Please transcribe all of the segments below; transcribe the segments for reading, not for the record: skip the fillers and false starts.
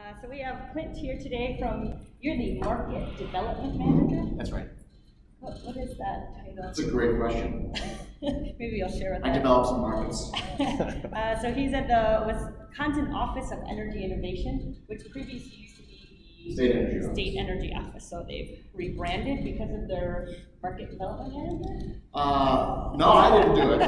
So we have Clint here today you're the Market Development Manager? That's right. What is that title? That's a great question. Maybe you'll share with us. I develop some markets. So he's at the Wisconsin Office of Energy Innovation, which previously used to be the State Energy Office. So they've rebranded because of their Market Development Manager? No, I didn't do it.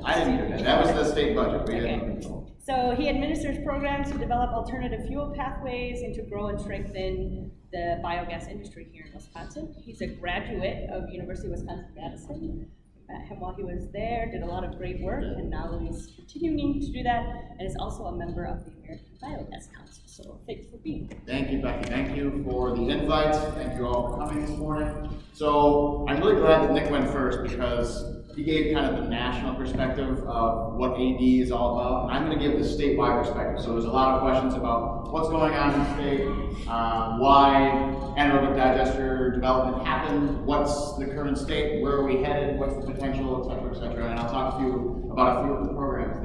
I didn't do that. That was the state budget. We didn't control. So he administers programs to develop alternative fuel pathways and to grow and strengthen the biogas industry here in Wisconsin. He's a graduate of University of Wisconsin-Madison. We met him while he was there, did a lot of great work, and now he's continuing to do that, and is also a member of the American Biogas Council. So thanks for being here. Thank you, Becky. Thank you for the invite. Thank you all for coming this morning. So I'm really glad that Nick went first because he gave kind of the national perspective of what AD is all about. I'm going to give the statewide perspective. So there's a lot of questions about what's going on in the state, why anaerobic digester development happened, what's the current state, where are we headed, what's the potential, et cetera, and I'll talk to you about a few of the programs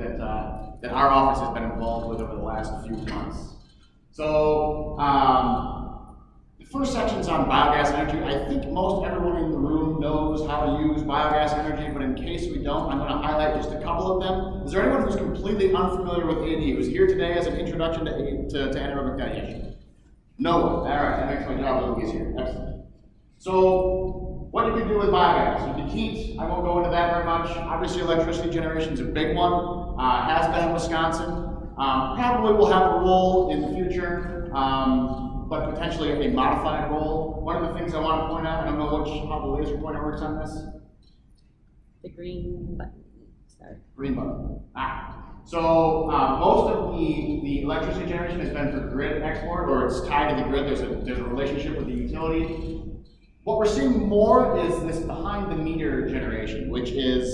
that our office has been involved with over the last few months. So the first section's on biogas energy. I think most everyone in the room knows how to use biogas energy, but in case we don't, I'm going to highlight just a couple of them. Is there anyone who's completely unfamiliar with AD, who's here today as an introduction to anaerobic digestion? No one. All right, that makes my job a little easier. Excellent. So, what you can do with biogas? You can heat. I won't go into that very much. Obviously, electricity generation is a big one. Has been in Wisconsin. Probably will have a role in the future. But potentially a modified role. One of the things I want to point out, I don't know how the laser pointer works on this. The green button. Sorry. Green button. So most of the electricity generation has been for grid export, or it's tied to the grid. There's a relationship with the utility. What we're seeing more is this behind the meter generation, which is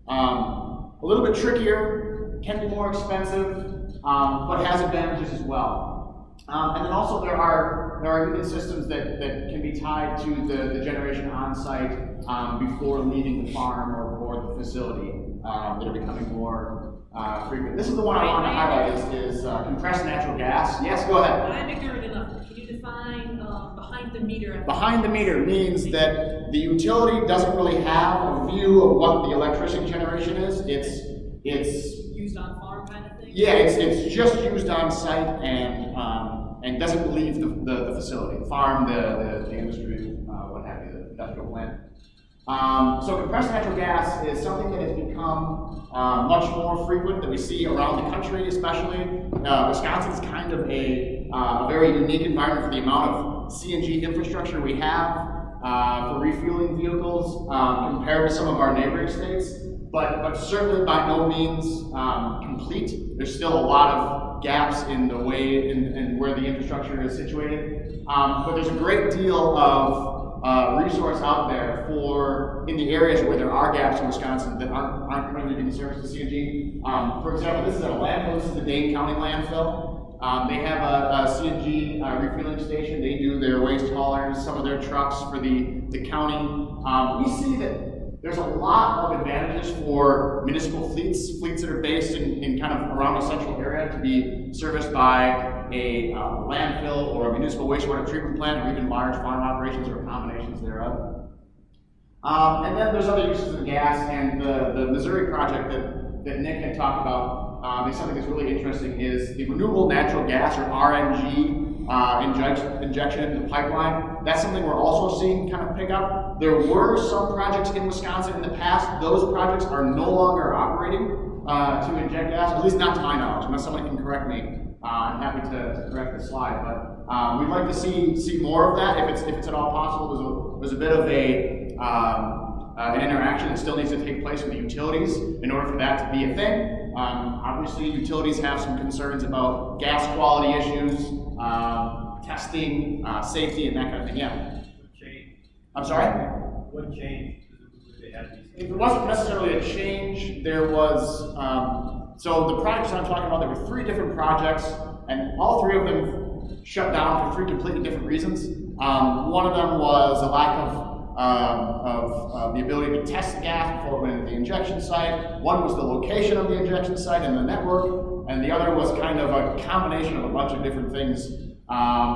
a little bit trickier, can be more expensive, but has advantages as well. And then also there are even systems that can be tied to the generation on site before leaving the farm or the facility that are becoming more frequent. This is the one I want to highlight is compressed natural gas. Yes, go ahead. I'm ignorant enough. Can you define behind the meter? Behind the meter means that the utility doesn't really have a view of what the electricity generation is. It's used on farm kind of thing? Yeah, it's just used on site and doesn't leave the facility, the farm, the industry, what have you, the industrial plant. So compressed natural gas is something that has become much more frequent that we see around the country, especially. Wisconsin is kind of a very unique environment for the amount of CNG infrastructure we have for refueling vehicles compared to some of our neighboring states. But certainly by no means complete. There's still a lot of gaps in the way and where the infrastructure is situated. But there's a great deal of resource out there in the areas where there are gaps in Wisconsin that aren't currently being serviced with CNG. For example, this is a landfill. This is the Dane County landfill. They have a CNG refueling station. They do their waste haulers, some of their trucks for the county. We see that there's a lot of advantages for municipal fleets that are based in kind of around a central area to be serviced by a landfill or a municipal wastewater treatment plant or even large farm operations or combinations thereof. And then there's other uses of gas, and the Missouri project that Nick had talked about is something that's really interesting is the renewable natural gas or RNG injection into the pipeline. That's something we're also seeing kind of pick up. There were some projects in Wisconsin in the past. Those projects are no longer operating to inject gas, at least not to my knowledge, unless someone can correct me. I'm happy to correct the slide, but we'd like to see more of that if it's at all possible. There's a bit of an interaction that still needs to take place with the utilities in order for that to be a thing. Obviously, utilities have some concerns about gas quality issues, testing, safety, and that kind of thing. Yeah. What changed? I'm sorry? What changed? They had these If it wasn't necessarily a change, there was, so the projects I'm talking about, there were 3 different projects, and all 3 of them shut down for 3 completely different reasons. One of them was a lack of the ability to test the gas before it went into the injection site. One was the location of the injection site and the network, and the other was kind of a combination of a bunch of different things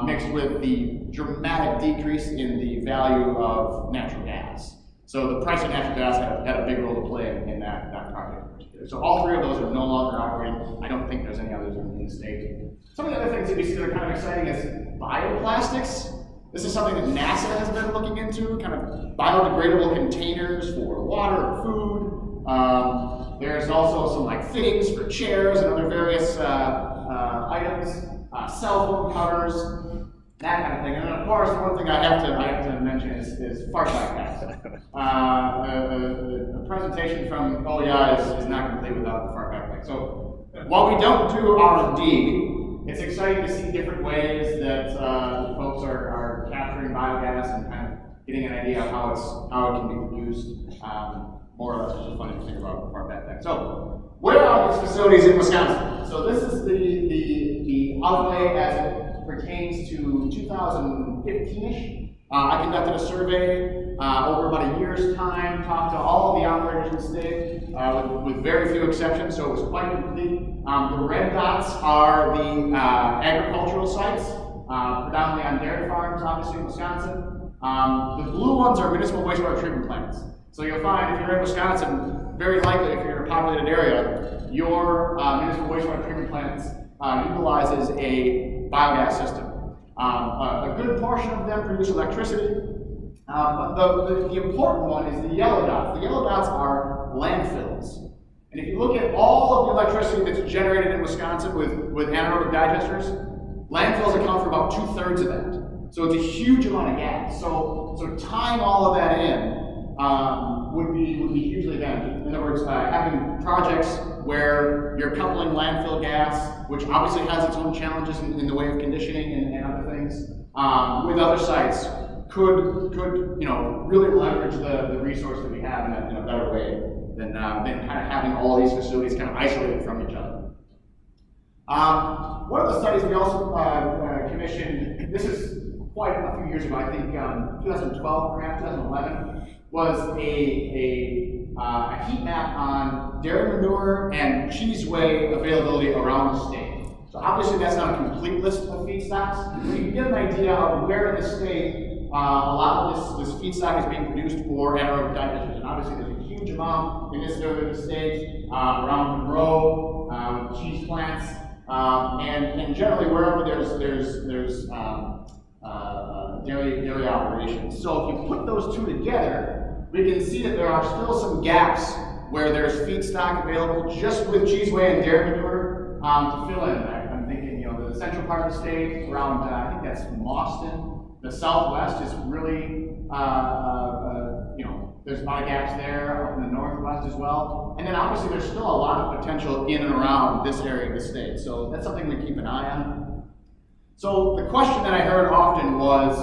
mixed with the dramatic decrease in the value of natural gas. So the price of natural gas had a big role to play in that project in particular. So all three of those are no longer operating. I don't think there's any others in the state. Some of the other things that we see that are kind of exciting is bioplastics. This is something that NASA has been looking into, kind of biodegradable containers for water and food. There's also some like fittings for chairs and other various items, cell phone covers, that kind of thing. And then of course, one thing I have to mention is fart backpacks. The presentation from OEI is not complete without the fart backpack. So while we don't do R&D, it's exciting to see different ways that folks are capturing biogas and kind of getting an idea of how it can be produced. More or less, which is funny to think about fart backpack. So where are these facilities in Wisconsin? So this is the outlay as it pertains to 2015-ish. I conducted a survey over about a year's time, talked to all of the operators in the state, with very few exceptions, so it was quite complete. The red dots are the agricultural sites, predominantly on dairy farms, obviously in Wisconsin. The blue ones are municipal wastewater treatment plants. So you'll find if you're in Wisconsin, very likely if you're in a populated area, your municipal wastewater treatment plants utilizes a biogas system. A good portion of them produce electricity, but the important one is the yellow dots. The yellow dots are landfills. And if you look at all of the electricity that's generated in Wisconsin with anaerobic digesters, landfills account for about 2/3 of that. So it's a huge amount of gas. So tying all of that in would be hugely advantageous. In other words, having projects where you're coupling landfill gas, which obviously has its own challenges in the way of conditioning and other things, with other sites, could really leverage the resource that we have in a better way than kind of having all these facilities kind of isolated from each other. One of the studies we also commissioned, this is quite a few years ago, I think 2012, perhaps 2011, was a heat map on dairy manure and cheese whey availability around the state. So obviously that's not a complete list of feedstocks, but you can get an idea of where in the state a lot of this feedstock is being produced for anaerobic digesters. And obviously there's a huge amount in this area of the state, around Monroe, cheese plants, and generally wherever there's dairy operations. So if you put those two together, we can see that there are still some gaps where there's feedstock available just with cheese whey and dairy manure to fill in. I'm thinking, the central part of the state, around I think that's Boston. The Southwest is really, there's a lot of gaps there, up in the Northwest as well. And then obviously there's still a lot of potential in and around this area of the state. So that's something we keep an eye on. So the question that I heard often was,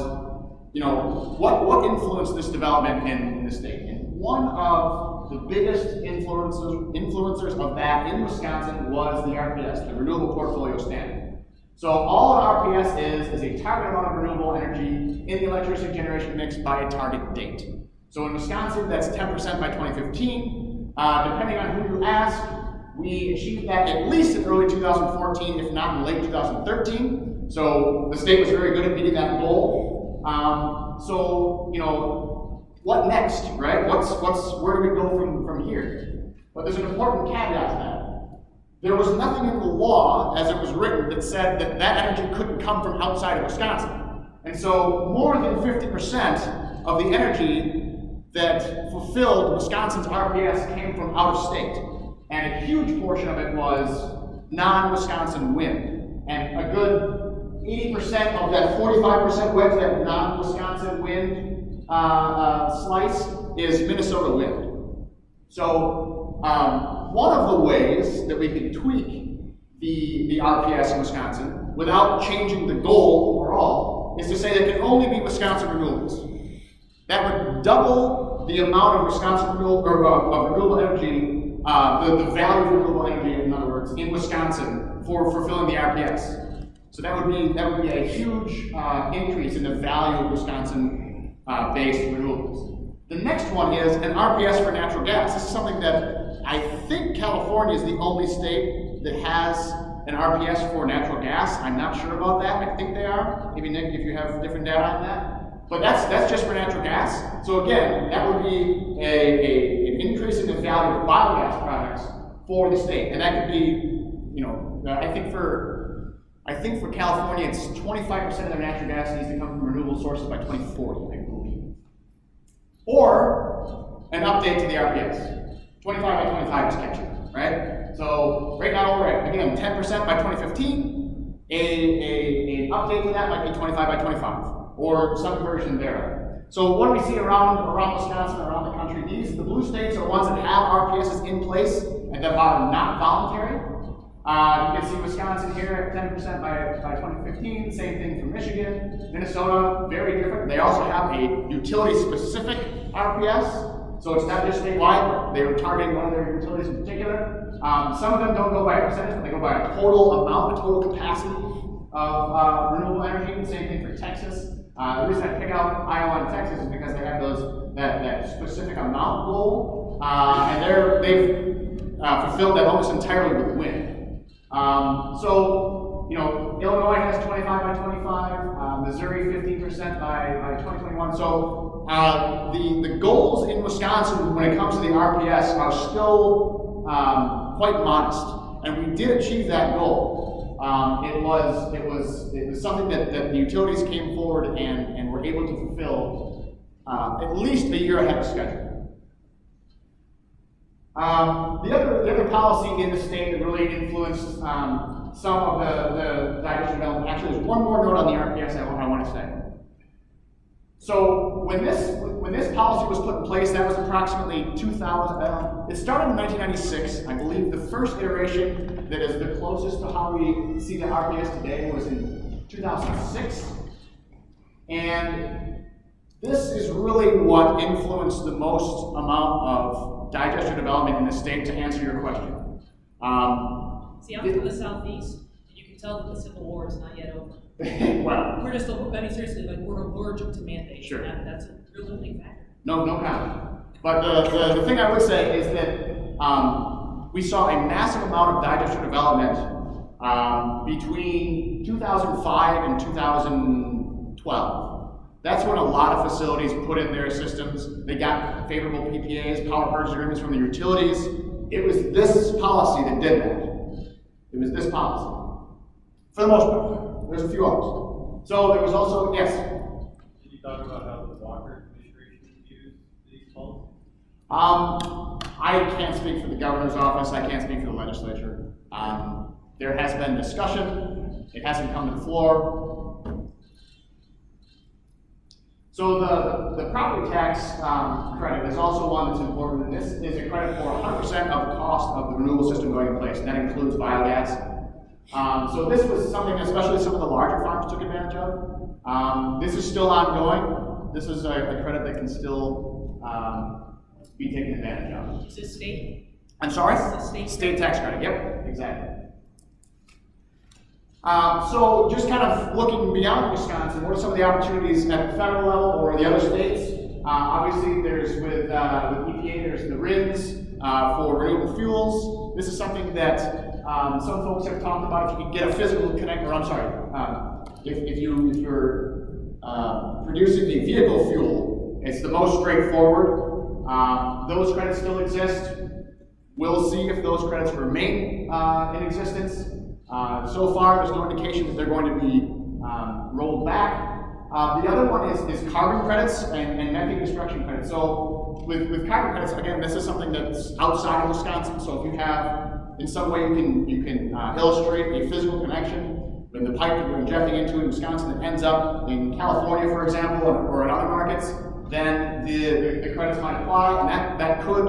what influenced this development in the state? And one of the biggest influencers of that in Wisconsin was the RPS, the Renewable Portfolio Standard. So all an RPS is a target amount of renewable energy in the electricity generation mix by a target date. So in Wisconsin, that's 10% by 2015. Depending on who you ask, we achieved that at least in early 2014, if not in late 2013. So the state was very good at meeting that goal. What next, right? Where do we go from here? But there's an important caveat to that. There was nothing in the law, as it was written, that said that energy couldn't come from outside of Wisconsin. And so more than 50% of the energy that fulfilled Wisconsin's RPS came from out of state. And a huge portion of it was non-Wisconsin wind. And a good 80% of that 45% width, that non-Wisconsin wind slice, is Minnesota wind. So one of the ways that we can tweak the RPS in Wisconsin without changing the goal overall is to say that it can only be Wisconsin renewables. That would double the amount of Wisconsin renewable energy, the value of renewable energy, in other words, in Wisconsin for fulfilling the RPS. So that would be a huge increase in the value of Wisconsin-based renewables. The next one is an RPS for natural gas. This is something that I think California is the only state that has an RPS for natural gas. I'm not sure about that. I think they are. Maybe Nick, if you have different data on that. But that's just for natural gas. So again, that would be an increase in the value of biogas products for the state. And that could be, I think for California, it's 25% of their natural gas needs to come from renewable sources by 2040, I believe. Or an update to the RPS. 25 by 25 is catchy, right? So right now we're at, again, 10% by 2015. An update to that might be 25 by 25, or some version thereof. So what do we see around Wisconsin, around the country? The blue states are ones that have RPSs in place and that are not voluntary. You can see Wisconsin here at 10% by 2015, same thing for Michigan. Minnesota, very different. They also have a utility-specific RPS, so it's not just statewide, they're targeting one of their utilities in particular. Some of them don't go by a percentage, but they go by a total amount, a total capacity of renewable energy. Same thing for Texas. The reason I pick out Iowa and Texas is because they have that specific amount goal, and they've fulfilled that almost entirely with wind. Illinois has 25 by 25, Missouri 15% by 2021. So the goals in Wisconsin when it comes to the RPS are still quite modest, and we did achieve that goal. It was something that the utilities came forward and were able to fulfill at least a year ahead of schedule. The other policy in the state that really influenced some of the digestion development, actually there's one more note on the RPS I want to say. So when this policy was put in place, that was approximately 2000, it started in 1996. I believe the first iteration that is the closest to how we see the RPS today was in 2006. And this is really what influenced the most amount of digester development in the state, to answer your question. See, I'm from the southeast, and you can tell that the Civil War is not yet over. Well, We're just, seriously, like, we're allergic to mandates. Sure. That's a real limiting factor. no comment. But the thing I would say is that we saw a massive amount of digester development between 2005 and 2012. That's when a lot of facilities put in their systems. They got favorable PPAs, power purchase agreements from the utilities. It was this policy that did that. It was this policy. For the most part. There's a few others. So there was also, yes? Did you talk about how the Walker administration used these policies? I can't speak for the governor's office. I can't speak for the legislature. There has been discussion. It hasn't come to the floor. So the property tax credit is also one that's important. This is a credit for 100% of the cost of the renewable system going in place, and that includes biogas. So this was something especially some of the larger farms took advantage of. This is still ongoing. This is a credit that can still be taken advantage of. Is this state? I'm sorry? Is this State tax credit, yep, exactly. So just kind of looking beyond Wisconsin, what are some of the opportunities at the federal level or the other states? Obviously there's with EPA, there's the RINs for renewable fuels. This is something that some folks have talked about. If you can get a physical connect, or I'm sorry, if you're producing the vehicle fuel, it's the most straightforward. Those credits still exist. We'll see if those credits remain in existence. So far, there's no indication that they're going to be rolled back. The other one is carbon credits and methane destruction credits. So with carbon credits, again, this is something that's outside of Wisconsin. So if you have, in some way, you can illustrate a physical connection with the pipe that you're injecting into in Wisconsin that ends up in California, for example, or in other markets, then the credits might apply, and that could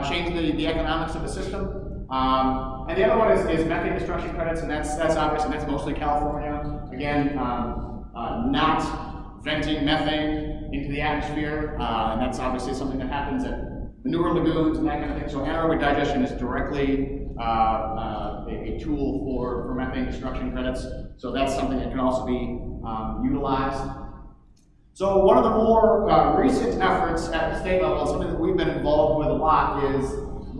change the economics of the system. And the other one is methane destruction credits, and that's obvious, and that's mostly California. Again, not venting methane into the atmosphere, and that's obviously something that happens at manure lagoons and that kind of thing. So anaerobic digestion is directly a tool for methane destruction credits. So that's something that can also be utilized. So one of the more recent efforts at the state level, something that we've been involved with a lot is,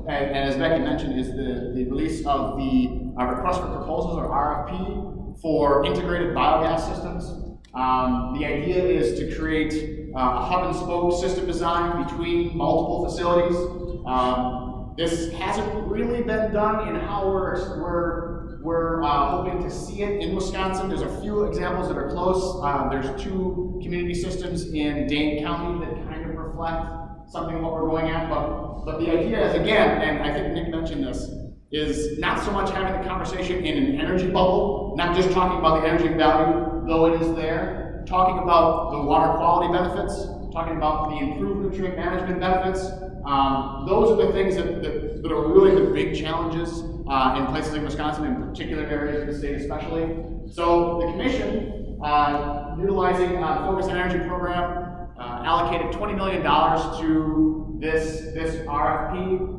and as Becky mentioned, is the release of the request for proposals, or RFP, for integrated biogas systems. The idea is to create a hub and spoke system design between multiple facilities. This hasn't really been done in how we're hoping to see it in Wisconsin. There's a few examples that are close. There's 2 community systems in Dane County that kind of reflect something of what we're going at, but the idea is, again, and I think Nick mentioned this, is not so much having the conversation in an energy bubble, not just talking about the energy value, though it is there, talking about the water quality benefits, talking about the improved nutrient management benefits. Those are the things that are really the big challenges in places like Wisconsin, in particular areas of the state especially. So the commission, utilizing the Focus on Energy program, allocated $20 million to this RFP.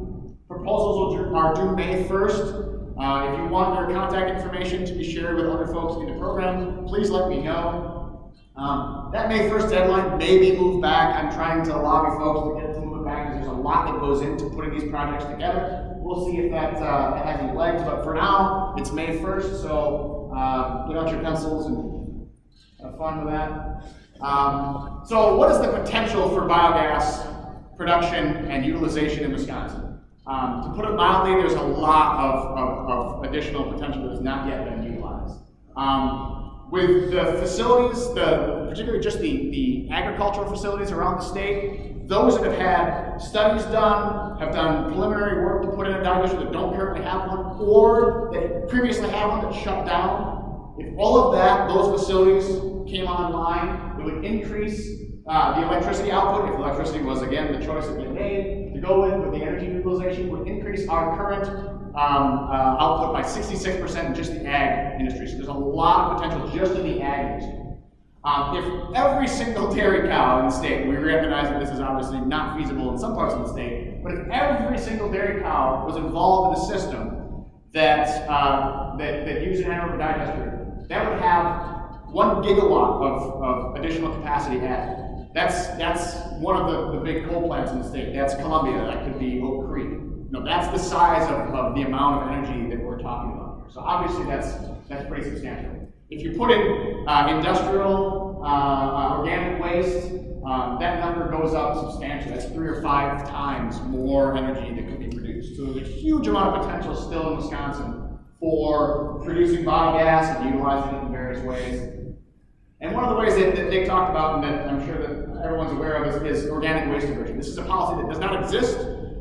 Proposals are due May 1st. If you want your contact information to be shared with other folks in the program, please let me know. That May 1st deadline may be moved back. I'm trying to lobby folks to get to move it back because there's a lot that goes into putting these projects together. We'll see if that has any legs, but for now, it's May 1st, so get out your pencils and have fun with that. So what is the potential for biogas production and utilization in Wisconsin? To put it mildly, there's a lot of additional potential that has not yet been utilized. With the facilities, particularly just the agricultural facilities around the state, those that have had studies done, have done preliminary work to put in a digester that don't currently have one, or that previously had one that shut down, if all of those facilities came online, it would increase the electricity output. If electricity was, again, the choice that they made to go with the energy utilization, would increase our current output by 66% in just the ag industry. So there's a lot of potential just in the ag industry. If every single dairy cow in the state, we recognize that this is obviously not feasible in some parts of the state, but if every single dairy cow was involved in a system that used an anaerobic digester, that would have 1 gigawatt of additional capacity added. That's one of the big coal plants in the state. That's Columbia. That could be Oak Creek. That's the size of the amount of energy that we're talking about here. So obviously that's pretty substantial. If you put in industrial organic waste, that number goes up substantially. That's 3 or 5 times more energy that could be produced. So there's a huge amount of potential still in Wisconsin for producing biogas and utilizing it in various ways. And one of the ways that Nick talked about, and that I'm sure that everyone's aware of, is organic waste diversion. This is a policy that does not exist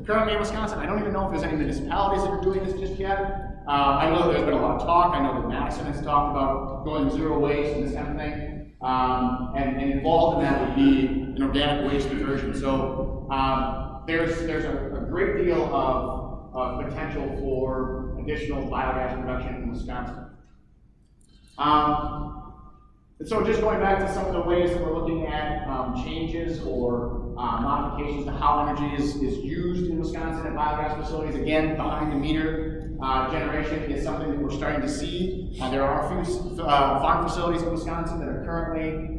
currently in Wisconsin. I don't even know if there's any municipalities that are doing this just yet. I know that there's been a lot of talk. I know that Madison has talked about going zero waste and this kind of thing. And involved in that would be an organic waste diversion. So there's a great deal of potential for additional biogas production in Wisconsin. And so just going back to some of the ways that we're looking at changes or modifications to how energy is used in Wisconsin at biogas facilities. Again, behind the meter generation is something that we're starting to see. There are a few farm facilities in Wisconsin that are currently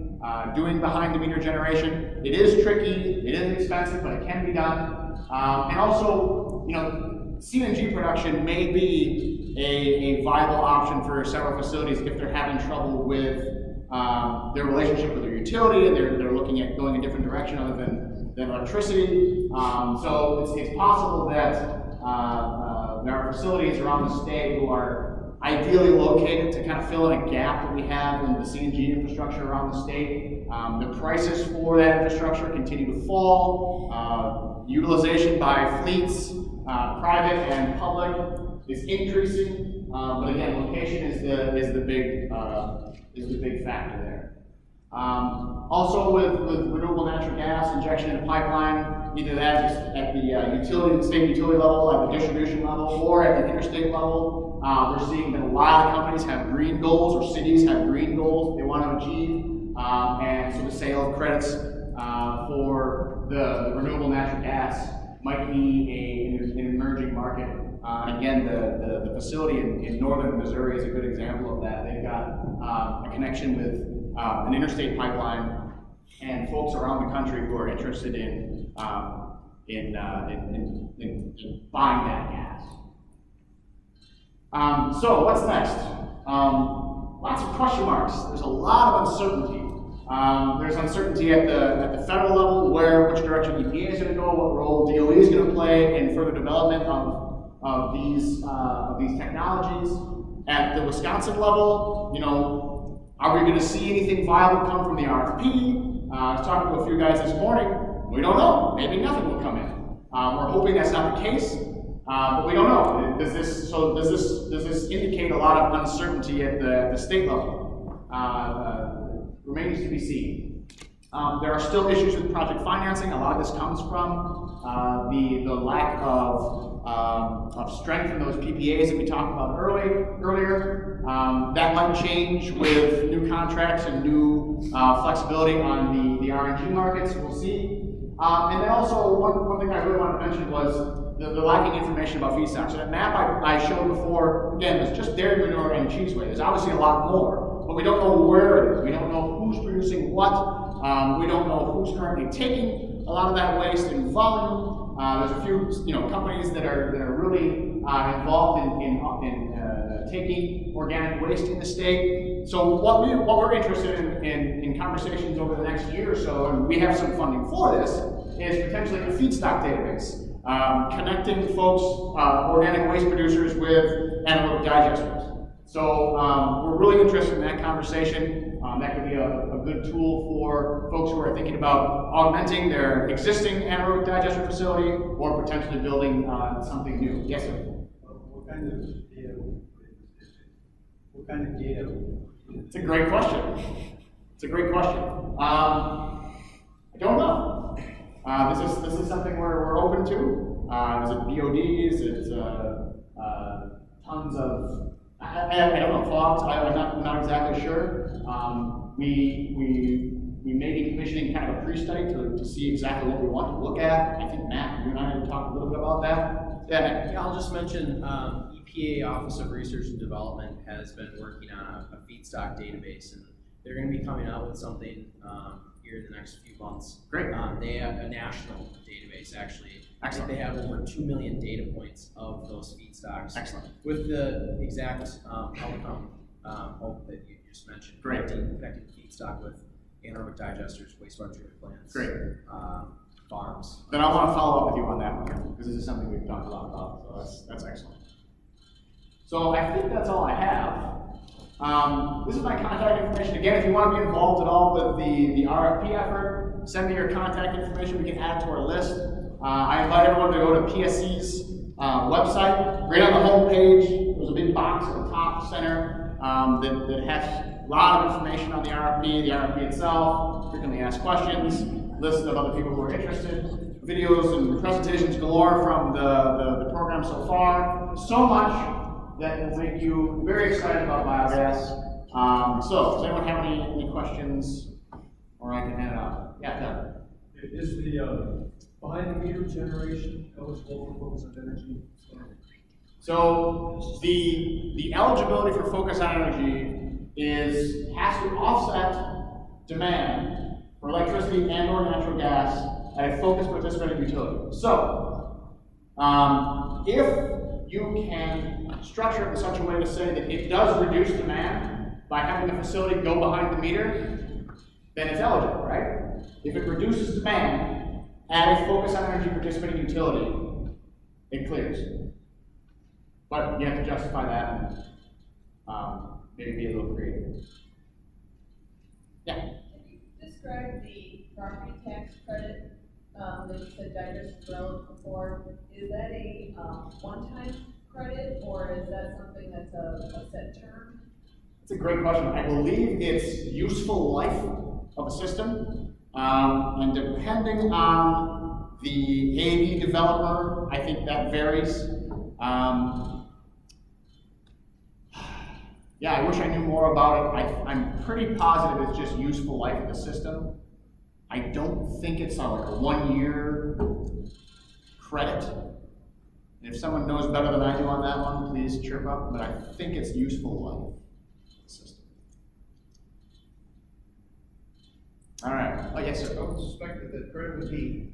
doing behind the meter generation. It is tricky, it is expensive, but it can be done. And also, CNG production may be a viable option for several facilities if they're having trouble with their relationship with their utility and they're looking at going a different direction other than electricity. So it's possible that there are facilities around the state who are ideally located to kind of fill in a gap that we have in the CNG infrastructure around the state. The prices for that infrastructure continue to fall. Utilization by fleets, private and public, is increasing. But again, location is the big factor there. Also with renewable natural gas injection in a pipeline, either that just at the state utility level, at the distribution level, or at the interstate level, we're seeing that a lot of companies have green goals, or cities have green goals they want to achieve, and so the sale of credits for the renewable natural gas might be an emerging market. Again, the facility in northern Missouri is a good example of that. They've got a connection with an interstate pipeline and folks around the country who are interested in buying that gas. So what's next? Lots of question marks. There's a lot of uncertainty. There's uncertainty at the federal level, which direction EPA is going to go, what role DOE is going to play in further development of these technologies. At the Wisconsin level, are we going to see anything viable come from the RFP? I was talking to a few guys this morning. We don't know. Maybe nothing will come in. We're hoping that's not the case, but we don't know. Does this indicate a lot of uncertainty at the state level? Remains to be seen. There are still issues with project financing. A lot of this comes from the lack of strength in those PPAs that we talked about earlier. That might change with new contracts and new flexibility on the RNG markets. We'll see. And then also one thing I really wanted to mention was the lacking information about feedstock. So that map I showed before, again, was just dairy manure and cheese waste. There's obviously a lot more, but we don't know where it is. We don't know who's producing what. We don't know who's currently taking a lot of that waste in volume. There's a few companies that are really involved in taking organic waste in the state. So what we're interested in conversations over the next year or so, and we have some funding for this, is potentially a feedstock database. Connecting folks, organic waste producers with anaerobic digesters. So we're really interested in that conversation. That could be a good tool for folks who are thinking about augmenting their existing anaerobic digester facility or potentially building something new. Yes, sir? What kind of data? What kind of data? It's a great question. It's a great question. I don't know. This is something we're open to. Is it BOD? Is it tons of? I don't know, fogs. I'm not exactly sure. We may be commissioning kind of a pre-study to see exactly what we want to look at. I think Matt, you and I talked a little bit about that. Yeah. Yeah, I'll just mention EPA Office of Research and Development has been working on a feedstock database, and they're going to be coming out with something here in the next few months. Great. They have a national database, actually. Excellent. I think they have over 2 million data points of those feedstocks. Excellent. With the exact outcome that you just mentioned. Great. Connecting feedstock with anaerobic digesters, wastewater treatment plants. Great. Farms. Then I want to follow up with you on that one, because this is something we've talked a lot about, so that's excellent. So I think that's all I have. This is my contact information. Again, if you want to be involved at all with the RFP effort, send me your contact information. We can add it to our list. I invite everyone to go to PSC's website. Right on the home page, there's a big box at the top center that has a lot of information on the RFP itself, frequently asked questions, list of other people who are interested, videos and presentations galore from the program so far. So much that will make you very excited about biogas. So, does anyone have any questions? Or I can hand it off. Yeah, Doug. Is the behind the meter generation eligible for focus on energy? So the eligibility for focus on energy has to offset demand for electricity and or natural gas at a focus participating utility. So if you can structure it in such a way to say that it does reduce demand by having the facility go behind the meter, then it's eligible, right? If it reduces demand at a focus on energy participating utility, it clears. But you have to justify that and maybe be a little creative. Yeah? Can you describe the property tax credit that you said digest relative before? Is that a one-time credit, or is that something that's a set term? It's a great question. I believe it's useful life of a system, and depending on the AV developer, I think that varies. Yeah, I wish I knew more about it. I'm pretty positive it's just useful life of the system. I don't think it's like a 1-year credit. And if someone knows better than I do on that one, please chirp up, but I think it's useful life of the system. All right. Oh, yes, sir. I would suspect that the credit would be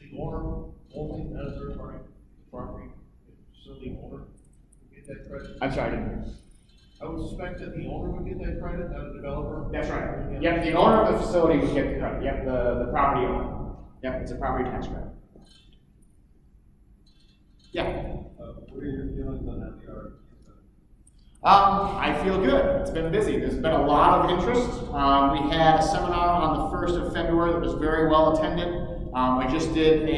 the owner only, not a third party, property, facility owner would get get that credit? I'm sorry, I didn't hear. I would suspect that the owner would get that credit, not a developer. That's right. Yep, the owner of the facility would get the credit. Yep, the property owner. Yep, it's a property tax credit. Yeah. What are your feelings on that, the RFP? I feel good. It's been busy. There's been a lot of interest. We had a seminar on the 1st of February that was very well attended. I just did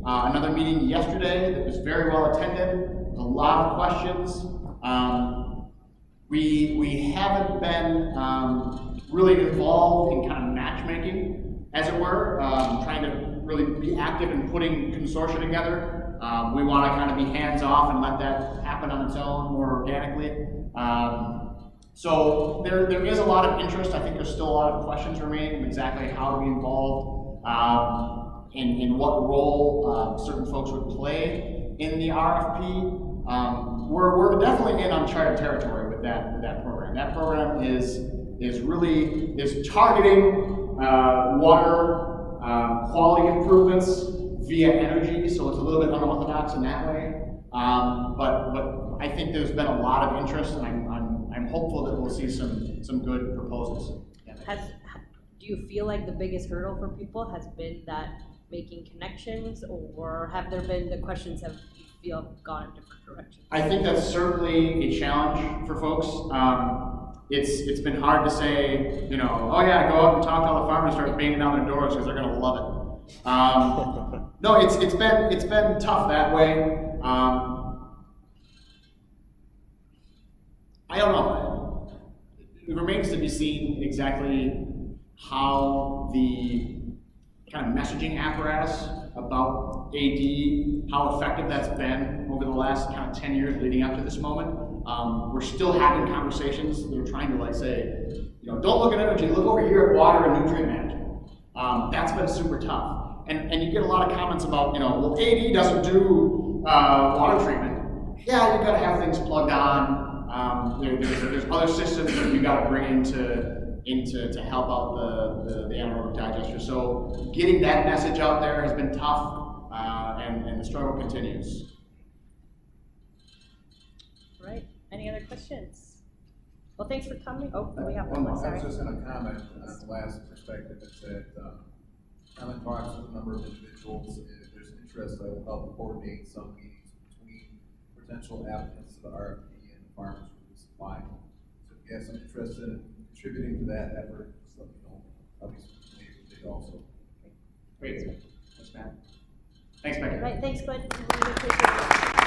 another meeting yesterday that was very well attended. There's a lot of questions. We haven't been really involved in kind of matchmaking, as it were, trying to really be active in putting consortia together. We want to kind of be hands-off and let that happen on its own more organically. So there is a lot of interest. I think there's still a lot of questions remaining, exactly how to be involved, in what role certain folks would play in the RFP. We're definitely in uncharted territory with that program. That program is targeting water quality improvements via energy, so it's a little bit unorthodox in that way. But I think there's been a lot of interest, and I'm hopeful that we'll see some good proposals. Yeah. Do you feel like the biggest hurdle for people has been that making connections, or have there been the questions that you feel have gone in different directions? I think that's certainly a challenge for folks. It's been hard to say, oh yeah, go out and talk to all the farmers, start banging down their doors because they're going to love it. No, it's been tough that way. I don't know. It remains to be seen exactly how the kind of messaging apparatus about AD, how effective that's been over the last kind of 10 years leading up to this moment. We're still having conversations that are trying to say, don't look at energy, look over here at water and nutrient management. That's been super tough. And you get a lot of comments about, well, AD doesn't do water treatment. Yeah, you've got to have things plugged on. There's other systems that you've got to bring in to help out the anaerobic digester. So getting that message out there has been tough, and the struggle continues. All right. Any other questions? Well, thanks for coming. Oh, we have One one more. more. I Sorry. was just going to comment on the last perspective that said, Alan talks with a number of individuals, and if there's interest, I will help coordinate some meetings between potential applicants to the RFP and the farmers who will supply. So if you have some interest in contributing to that effort, just let me know. I'll be able to also. Great. Thanks, Matt. Thanks, Becky. All right. Thanks, Clint. Really appreciate it.